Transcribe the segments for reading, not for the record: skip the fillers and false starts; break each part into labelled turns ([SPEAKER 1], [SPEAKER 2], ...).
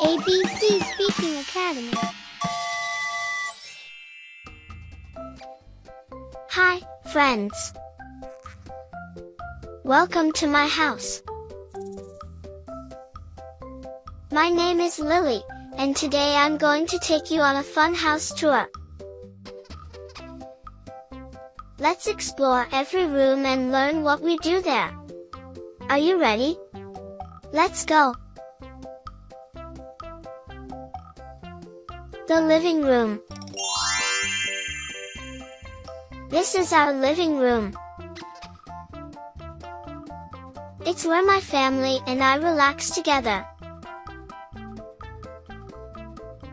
[SPEAKER 1] ABC Speaking Academy. Hi, friends. Welcome to my house. My name is Lily, and today I'm going to take you on a fun house tour. Let's explore every room and learn what we do there. Are you ready? Let's go! The living room. This is our living room. It's where my family and I relax together.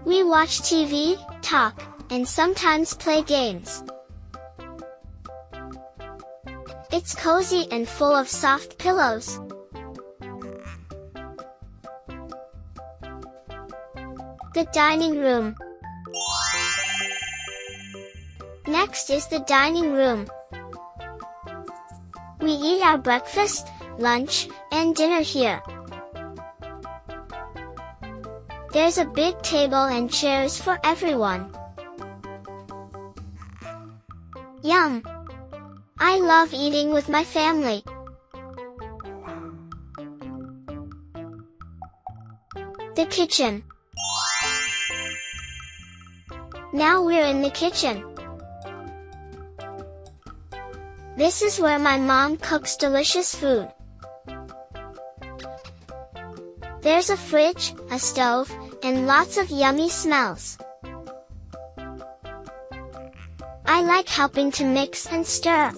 [SPEAKER 1] We watch TV, talk, and sometimes play games. It's cozy and full of soft pillows. The dining room. Next is the dining room. We eat our breakfast, lunch, and dinner here. There's a big table and chairs for everyone. Yum! I love eating with my family. The kitchen. Now we're in the kitchen. This is where my mom cooks delicious food. There's a fridge, a stove, and lots of yummy smells. I like helping to mix and stir.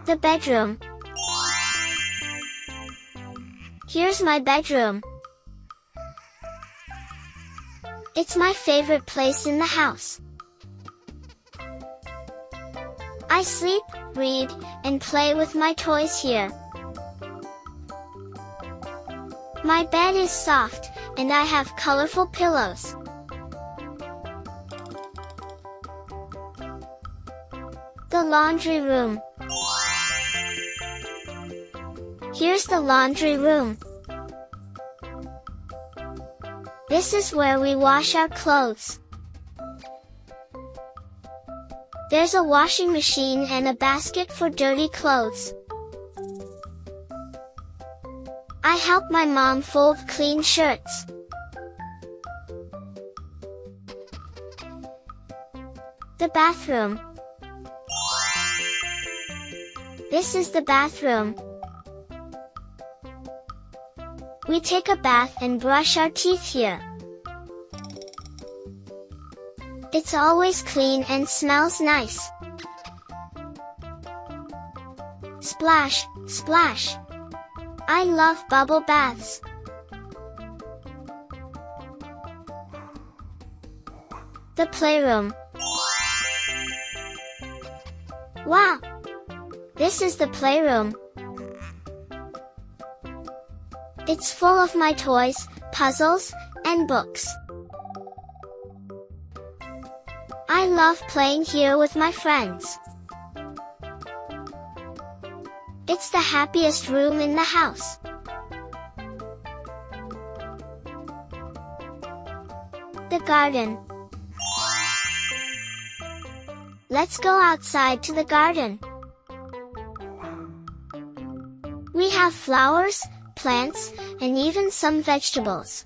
[SPEAKER 1] The bedroom. Here's my bedroom. It's my favorite place in the house. I sleep, read, and play with my toys here. My bed is soft, and I have colorful pillows. The laundry room. Here's the laundry room. This is where we wash our clothes. There's a washing machine and a basket for dirty clothes. I help my mom fold clean shirts. The bathroom. This is the bathroom. We take a bath and brush our teeth here. It's always clean and smells nice. Splash, splash! I love bubble baths. The playroom. Wow! This is the playroom. It's full of my toys, puzzles, and books. I love playing here with my friends. It's the happiest room in the house. The garden. Let's go outside to the garden. We have flowers, plants, and even some vegetables.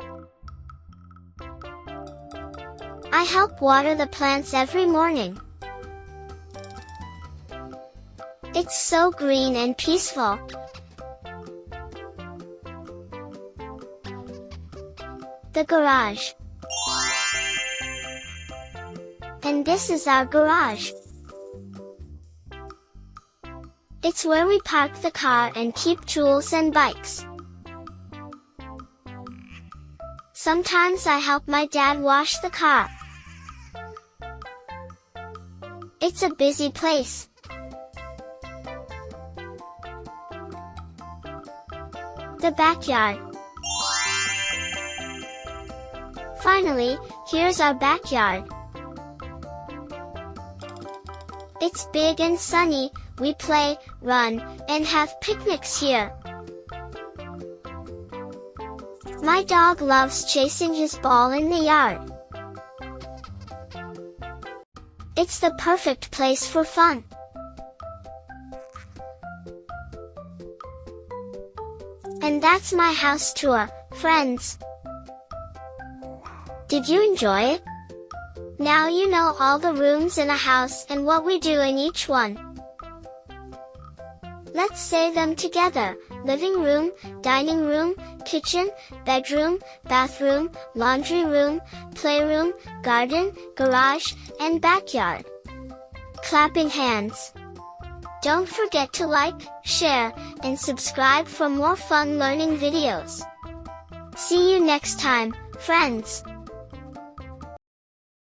[SPEAKER 1] I help water the plants every morning. It's so green and peaceful. The garage. And this is our garage. It's where we park the car and keep tools and bikes. Sometimes I help my dad wash the car. It's a busy place. The backyard. Finally, here's our backyard. It's big and sunny, we play, run, and have picnics here. My dog loves chasing his ball in the yard. It's the perfect place for fun. And that's my house tour, friends. Did you enjoy it? Now you know all the rooms in a house and what we do in each one. Let's say them together: living room, dining room, kitchen, bedroom, bathroom, laundry room, playroom, garden, garage, and backyard. Clapping hands. Don't forget to like, share, and subscribe for more fun learning videos. See you next time, friends.